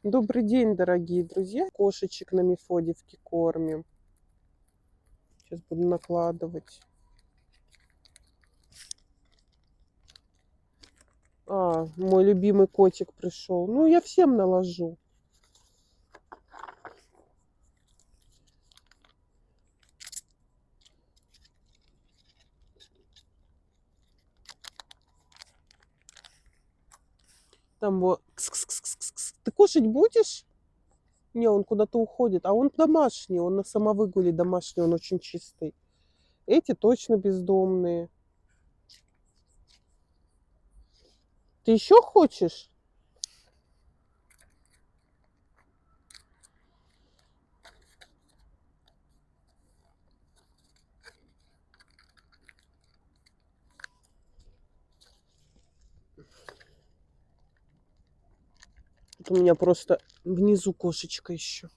Добрый день, дорогие друзья. Кошечек на Мефодьевке кормим. Сейчас буду накладывать. Мой любимый котик пришел. Ну, я всем наложу. Там вот. Кс-кс-кс-кс-кс. Ты кушать будешь? Не, он куда-то уходит. А он домашний. Он на самовыгуле домашний. Он очень чистый. Эти точно бездомные. Ты еще хочешь? Тут у меня просто внизу кошечка еще.